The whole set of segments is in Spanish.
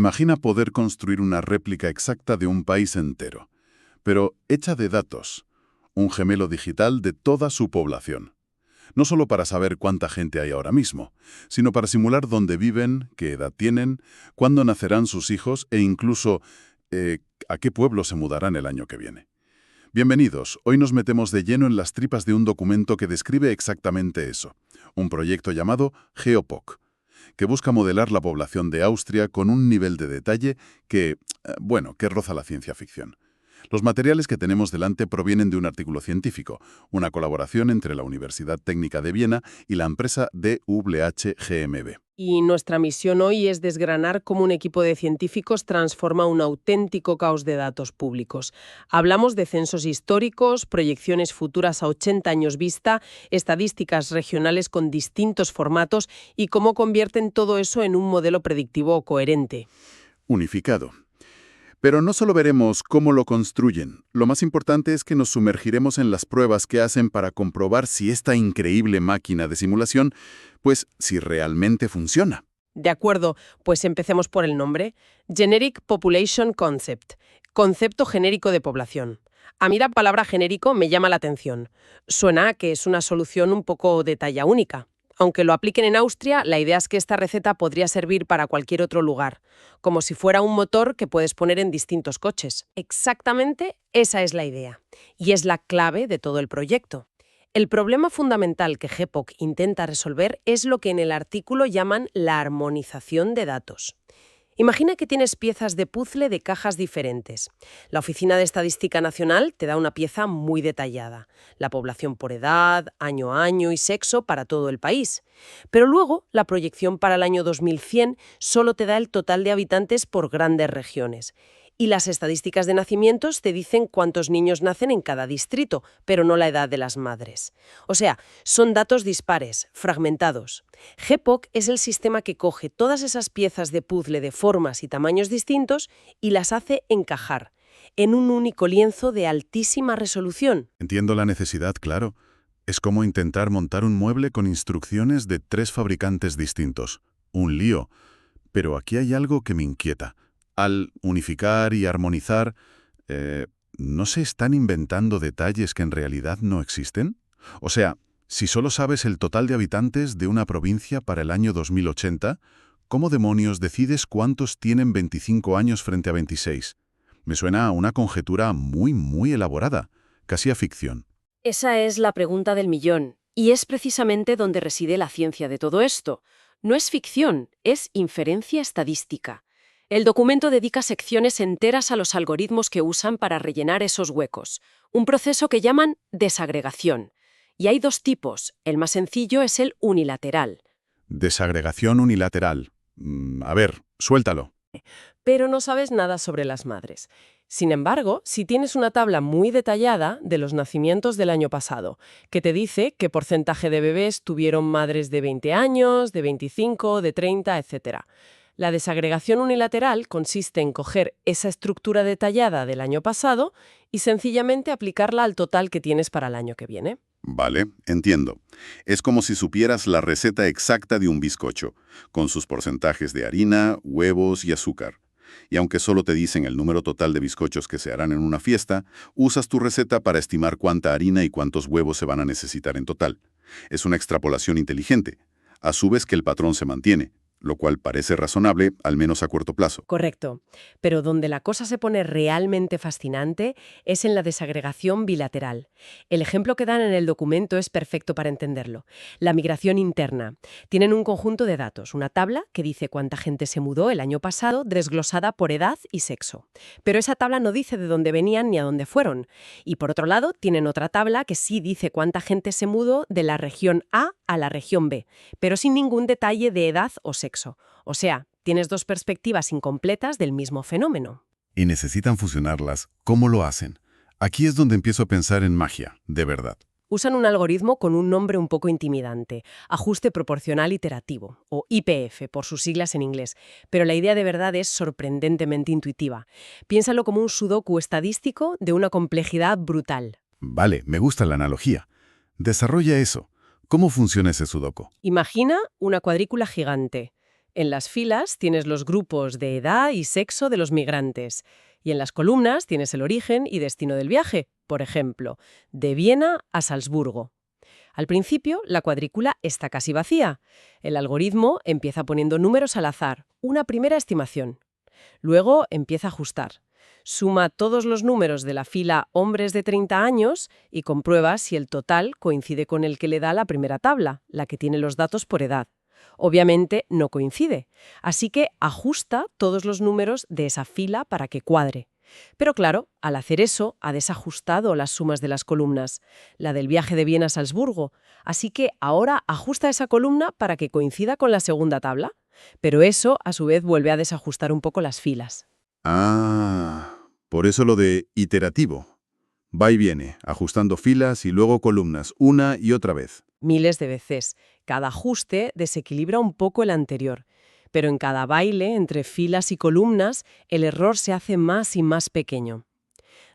Imagina poder construir una réplica exacta de un país entero, pero hecha de datos, un gemelo digital de toda su población. No solo para saber cuánta gente hay ahora mismo, sino para simular dónde viven, qué edad tienen, cuándo nacerán sus hijos e incluso a qué pueblo se mudarán el año que viene. Bienvenidos, hoy nos metemos de lleno en las tripas de un documento que describe exactamente eso, un proyecto llamado GeoPoc, que busca modelar la población de Austria con un nivel de detalle que roza la ciencia ficción. Los materiales que tenemos delante provienen de un artículo científico, una colaboración entre la Universidad Técnica de Viena y la empresa DWH GmbH. Y nuestra misión hoy es desgranar cómo un equipo de científicos transforma un auténtico caos de datos públicos. Hablamos de censos históricos, proyecciones futuras a 80 años vista, estadísticas regionales con distintos formatos y cómo convierten todo eso en un modelo predictivo coherente. Unificado. Pero no solo veremos cómo lo construyen, lo más importante es que nos sumergiremos en las pruebas que hacen para comprobar si esta increíble máquina de simulación, si realmente funciona. De acuerdo, pues empecemos por el nombre. Generic Population Concept, concepto genérico de población. A mí la palabra genérico me llama la atención. Suena a que es una solución un poco de talla única. Aunque lo apliquen en Austria, la idea es que esta receta podría servir para cualquier otro lugar, como si fuera un motor que puedes poner en distintos coches. Exactamente esa es la idea, y es la clave de todo el proyecto. El problema fundamental que GeoPoc intenta resolver es lo que en el artículo llaman la armonización de datos. Imagina que tienes piezas de puzzle de cajas diferentes. La Oficina de Estadística Nacional te da una pieza muy detallada, la población por edad, año a año y sexo para todo el país. Pero luego, la proyección para el año 2100 solo te da el total de habitantes por grandes regiones. Y las estadísticas de nacimientos te dicen cuántos niños nacen en cada distrito, pero no la edad de las madres. O sea, son datos dispares, fragmentados. GeoPoc es el sistema que coge todas esas piezas de puzzle de formas y tamaños distintos y las hace encajar en un único lienzo de altísima resolución. Entiendo la necesidad, claro. Es como intentar montar un mueble con instrucciones de 3 fabricantes distintos. Un lío. Pero aquí hay algo que me inquieta. Al unificar y armonizar, ¿no se están inventando detalles que en realidad no existen? O sea, si solo sabes el total de habitantes de una provincia para el año 2080, ¿cómo demonios decides cuántos tienen 25 años frente a 26? Me suena a una conjetura muy elaborada, casi a ficción. Esa es la pregunta del millón, y es precisamente donde reside la ciencia de todo esto. No es ficción, es inferencia estadística. El documento dedica secciones enteras a los algoritmos que usan para rellenar esos huecos, un proceso que llaman desagregación. Y hay 2 tipos, el más sencillo es el unilateral. Desagregación unilateral. A ver, suéltalo. Pero no sabes nada sobre las madres. Sin embargo, si tienes una tabla muy detallada de los nacimientos del año pasado, que te dice qué porcentaje de bebés tuvieron madres de 20 años, de 25, de 30, etc. La desagregación unilateral consiste en coger esa estructura detallada del año pasado y sencillamente aplicarla al total que tienes para el año que viene. Vale, entiendo. Es como si supieras la receta exacta de un bizcocho, con sus porcentajes de harina, huevos y azúcar. Y aunque solo te dicen el número total de bizcochos que se harán en una fiesta, usas tu receta para estimar cuánta harina y cuántos huevos se van a necesitar en total. Es una extrapolación inteligente. Asumes que el patrón se mantiene, lo cual parece razonable, al menos a corto plazo. Correcto. Pero donde la cosa se pone realmente fascinante es en la desagregación bilateral. El ejemplo que dan en el documento es perfecto para entenderlo. La migración interna. Tienen un conjunto de datos, una tabla que dice cuánta gente se mudó el año pasado, desglosada por edad y sexo. Pero esa tabla no dice de dónde venían ni a dónde fueron. Y por otro lado, tienen otra tabla que sí dice cuánta gente se mudó de la región A a la región B, pero sin ningún detalle de edad o sexo. O sea, tienes 2 perspectivas incompletas del mismo fenómeno. Y necesitan fusionarlas. ¿Cómo lo hacen? Aquí es donde empiezo a pensar en magia, de verdad. Usan un algoritmo con un nombre un poco intimidante, ajuste proporcional iterativo, o IPF por sus siglas en inglés, pero la idea de verdad es sorprendentemente intuitiva. Piénsalo como un sudoku estadístico de una complejidad brutal. Vale, me gusta la analogía. Desarrolla eso. ¿Cómo funciona ese sudoku? Imagina una cuadrícula gigante. En las filas tienes los grupos de edad y sexo de los migrantes. Y en las columnas tienes el origen y destino del viaje. Por ejemplo, de Viena a Salzburgo. Al principio, la cuadrícula está casi vacía. El algoritmo empieza poniendo números al azar, una primera estimación. Luego empieza a ajustar. Suma todos los números de la fila hombres de 30 años y comprueba si el total coincide con el que le da la primera tabla, la que tiene los datos por edad. Obviamente no coincide, así que ajusta todos los números de esa fila para que cuadre. Pero claro, al hacer eso, ha desajustado las sumas de las columnas, la del viaje de Viena a Salzburgo, así que ahora ajusta esa columna para que coincida con la segunda tabla. Pero eso, a su vez, vuelve a desajustar un poco las filas. Ah, por eso lo de iterativo. Va y viene, ajustando filas y luego columnas, una y otra vez. Miles de veces. Cada ajuste desequilibra un poco el anterior. Pero en cada baile, entre filas y columnas, el error se hace más y más pequeño.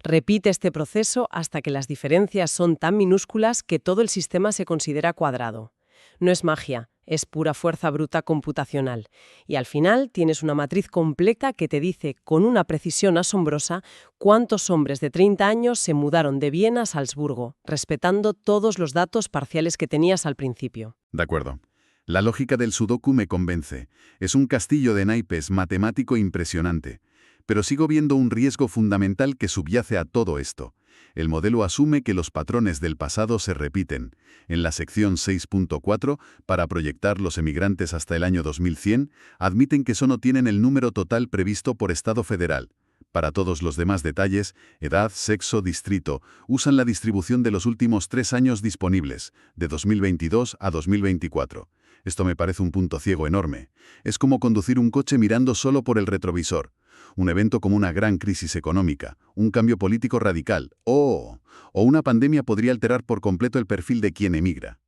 Repite este proceso hasta que las diferencias son tan minúsculas que todo el sistema se considera cuadrado. No es magia, es pura fuerza bruta computacional. Y al final tienes una matriz completa que te dice con una precisión asombrosa cuántos hombres de 30 años se mudaron de Viena a Salzburgo, respetando todos los datos parciales que tenías al principio. De acuerdo. La lógica del sudoku me convence. Es un castillo de naipes matemático impresionante. Pero sigo viendo un riesgo fundamental que subyace a todo esto. El modelo asume que los patrones del pasado se repiten. En la sección 6.4, para proyectar los emigrantes hasta el año 2100, admiten que solo tienen el número total previsto por Estado federal. Para todos los demás detalles, edad, sexo, distrito, usan la distribución de los últimos 3 años disponibles, de 2022 a 2024. Esto me parece un punto ciego enorme. Es como conducir un coche mirando solo por el retrovisor. Un evento como una gran crisis económica, un cambio político radical, o una pandemia podría alterar por completo el perfil de quien emigra.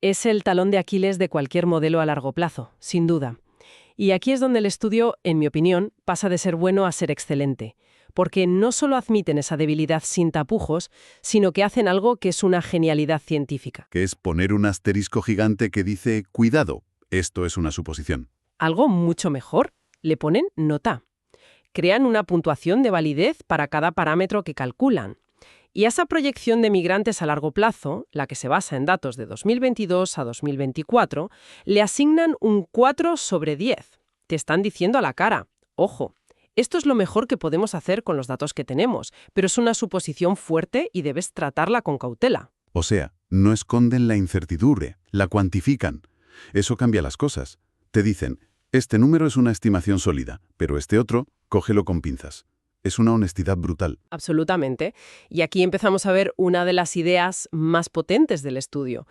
Es el talón de Aquiles de cualquier modelo a largo plazo, sin duda. Y aquí es donde el estudio, en mi opinión, pasa de ser bueno a ser excelente. Porque no solo admiten esa debilidad sin tapujos, sino que hacen algo que es una genialidad científica. Que es poner un asterisco gigante que dice, cuidado, esto es una suposición. Algo mucho mejor, le ponen nota. Crean una puntuación de validez para cada parámetro que calculan. Y a esa proyección de migrantes a largo plazo, la que se basa en datos de 2022 a 2024, le asignan un 4 sobre 10. Te están diciendo a la cara, ojo, esto es lo mejor que podemos hacer con los datos que tenemos, pero es una suposición fuerte y debes tratarla con cautela. O sea, no esconden la incertidumbre, la cuantifican. Eso cambia las cosas. Te dicen, este número es una estimación sólida, pero este otro, cógelo con pinzas. Es una honestidad brutal. Absolutamente. Y aquí empezamos a ver una de las ideas más potentes del estudio,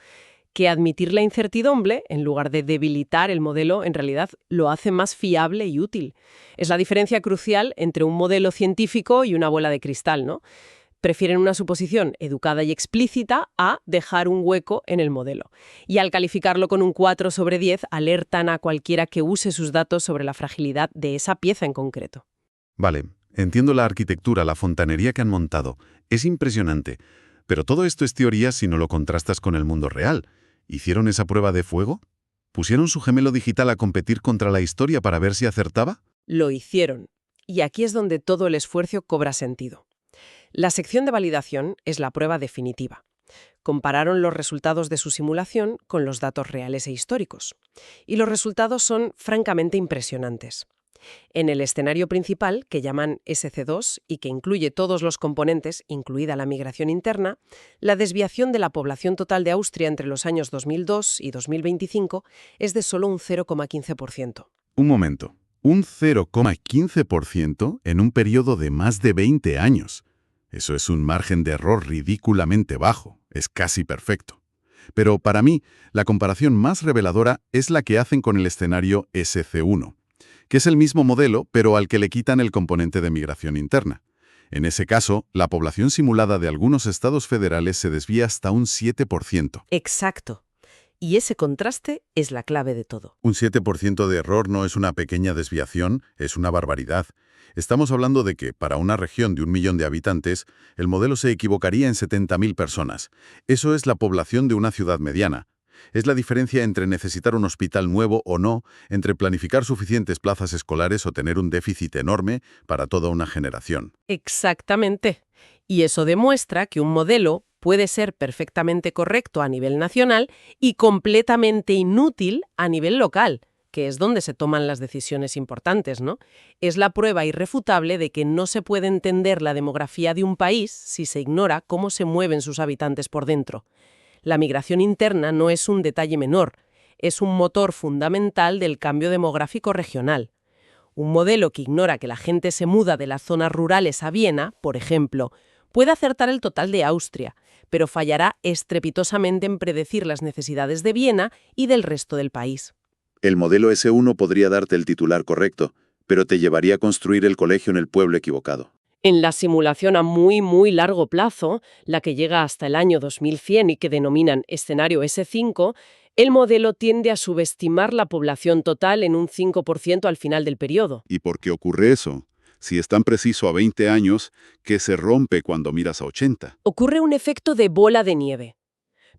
que admitir la incertidumbre, en lugar de debilitar el modelo, en realidad lo hace más fiable y útil. Es la diferencia crucial entre un modelo científico y una bola de cristal, ¿no? Prefieren una suposición educada y explícita a dejar un hueco en el modelo. Y al calificarlo con un 4 sobre 10, alertan a cualquiera que use sus datos sobre la fragilidad de esa pieza en concreto. Vale, entiendo la arquitectura, la fontanería que han montado. Es impresionante. Pero todo esto es teoría si no lo contrastas con el mundo real. ¿Hicieron esa prueba de fuego? ¿Pusieron su gemelo digital a competir contra la historia para ver si acertaba? Lo hicieron. Y aquí es donde todo el esfuerzo cobra sentido. La sección de validación es la prueba definitiva. Compararon los resultados de su simulación con los datos reales e históricos. Y los resultados son francamente impresionantes. En el escenario principal, que llaman SC2 y que incluye todos los componentes, incluida la migración interna, la desviación de la población total de Austria entre los años 2002 y 2025 es de solo un 0,15%. Un momento. Un 0,15% en un periodo de más de 20 años. Eso es un margen de error ridículamente bajo. Es casi perfecto. Pero para mí, la comparación más reveladora es la que hacen con el escenario SC1. Que es el mismo modelo, pero al que le quitan el componente de migración interna. En ese caso, la población simulada de algunos estados federales se desvía hasta un 7%. Exacto. Y ese contraste es la clave de todo. Un 7% de error no es una pequeña desviación, es una barbaridad. Estamos hablando de que, para una región de 1 millón de habitantes, el modelo se equivocaría en 70.000 personas. Eso es la población de una ciudad mediana. Es la diferencia entre necesitar un hospital nuevo o no, entre planificar suficientes plazas escolares o tener un déficit enorme para toda una generación. Exactamente. Y eso demuestra que un modelo puede ser perfectamente correcto a nivel nacional y completamente inútil a nivel local, que es donde se toman las decisiones importantes, ¿no? Es la prueba irrefutable de que no se puede entender la demografía de un país si se ignora cómo se mueven sus habitantes por dentro. La migración interna no es un detalle menor, es un motor fundamental del cambio demográfico regional. Un modelo que ignora que la gente se muda de las zonas rurales a Viena, por ejemplo, puede acertar el total de Austria, pero fallará estrepitosamente en predecir las necesidades de Viena y del resto del país. El modelo S1 podría darte el titular correcto, pero te llevaría a construir el colegio en el pueblo equivocado. En la simulación a muy largo plazo, la que llega hasta el año 2100 y que denominan escenario S5, el modelo tiende a subestimar la población total en un 5% al final del periodo. ¿Y por qué ocurre eso? Si es tan preciso a 20 años, que se rompe cuando miras a 80. Ocurre un efecto de bola de nieve.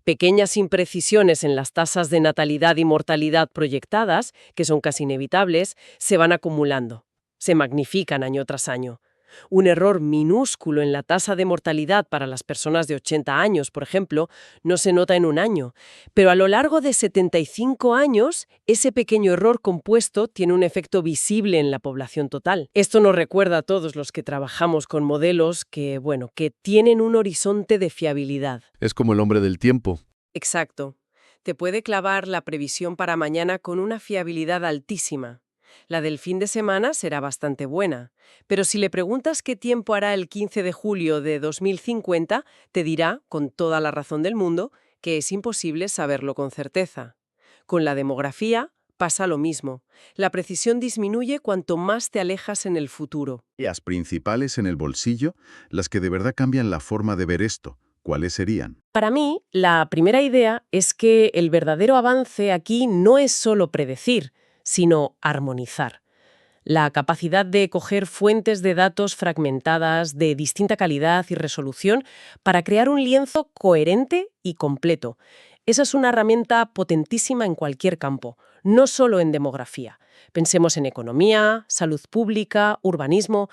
Pequeñas imprecisiones en las tasas de natalidad y mortalidad proyectadas, que son casi inevitables, se van acumulando. Se magnifican año tras año. Un error minúsculo en la tasa de mortalidad para las personas de 80 años, por ejemplo, no se nota en un año, pero a lo largo de 75 años, ese pequeño error compuesto tiene un efecto visible en la población total. Esto nos recuerda a todos los que trabajamos con modelos que tienen un horizonte de fiabilidad. Es como el hombre del tiempo. Exacto. Te puede clavar la previsión para mañana con una fiabilidad altísima. La del fin de semana será bastante buena, pero si le preguntas qué tiempo hará el 15 de julio de 2050, te dirá, con toda la razón del mundo, que es imposible saberlo con certeza. Con la demografía pasa lo mismo. La precisión disminuye cuanto más te alejas en el futuro. Las principales en el bolsillo, las que de verdad cambian la forma de ver esto, ¿cuáles serían? Para mí, la primera idea es que el verdadero avance aquí no es solo predecir, sino armonizar. La capacidad de coger fuentes de datos fragmentadas de distinta calidad y resolución para crear un lienzo coherente y completo. Esa es una herramienta potentísima en cualquier campo, no solo en demografía. Pensemos en economía, salud pública, urbanismo.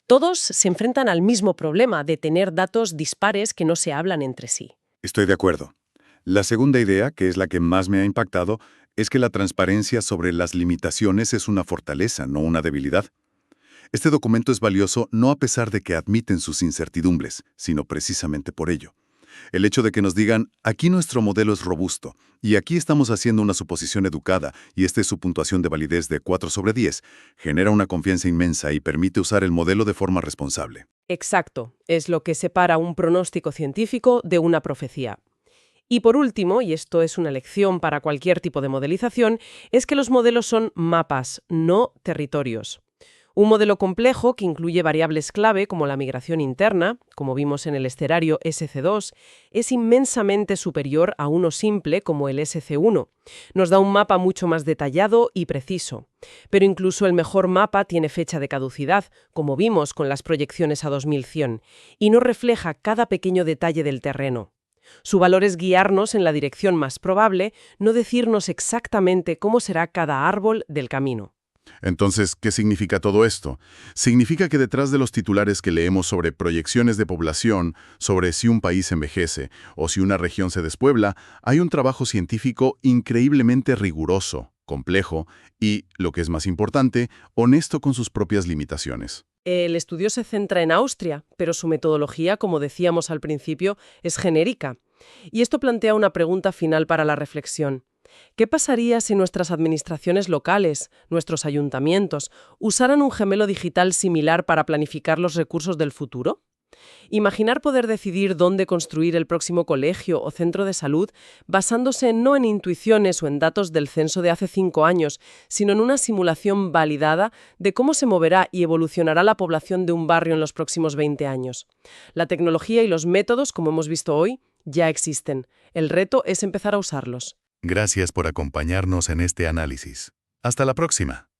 Todos se enfrentan al mismo problema de tener datos dispares que no se hablan entre sí. Estoy de acuerdo. La segunda idea, que es la que más me ha impactado, es que la transparencia sobre las limitaciones es una fortaleza, no una debilidad. Este documento es valioso no a pesar de que admiten sus incertidumbres, sino precisamente por ello. El hecho de que nos digan, aquí nuestro modelo es robusto, y aquí estamos haciendo una suposición educada, y esta es su puntuación de validez de 4/10, genera una confianza inmensa y permite usar el modelo de forma responsable. Exacto, es lo que separa un pronóstico científico de una profecía. Y por último, y esto es una lección para cualquier tipo de modelización, es que los modelos son mapas, no territorios. Un modelo complejo que incluye variables clave como la migración interna, como vimos en el escenario SC2, es inmensamente superior a uno simple como el SC1. Nos da un mapa mucho más detallado y preciso. Pero incluso el mejor mapa tiene fecha de caducidad, como vimos con las proyecciones a 2100, y no refleja cada pequeño detalle del terreno. Su valor es guiarnos en la dirección más probable, no decirnos exactamente cómo será cada árbol del camino. Entonces, ¿qué significa todo esto? Significa que detrás de los titulares que leemos sobre proyecciones de población, sobre si un país envejece o si una región se despuebla, hay un trabajo científico increíblemente riguroso, complejo y, lo que es más importante, honesto con sus propias limitaciones. El estudio se centra en Austria, pero su metodología, como decíamos al principio, es genérica. Y esto plantea una pregunta final para la reflexión. ¿Qué pasaría si nuestras administraciones locales, nuestros ayuntamientos, usaran un gemelo digital similar para planificar los recursos del futuro? Imaginar poder decidir dónde construir el próximo colegio o centro de salud basándose no en intuiciones o en datos del censo de hace 5 años, sino en una simulación validada de cómo se moverá y evolucionará la población de un barrio en los próximos 20 años. La tecnología y los métodos, como hemos visto hoy, ya existen. El reto es empezar a usarlos. Gracias por acompañarnos en este análisis. Hasta la próxima.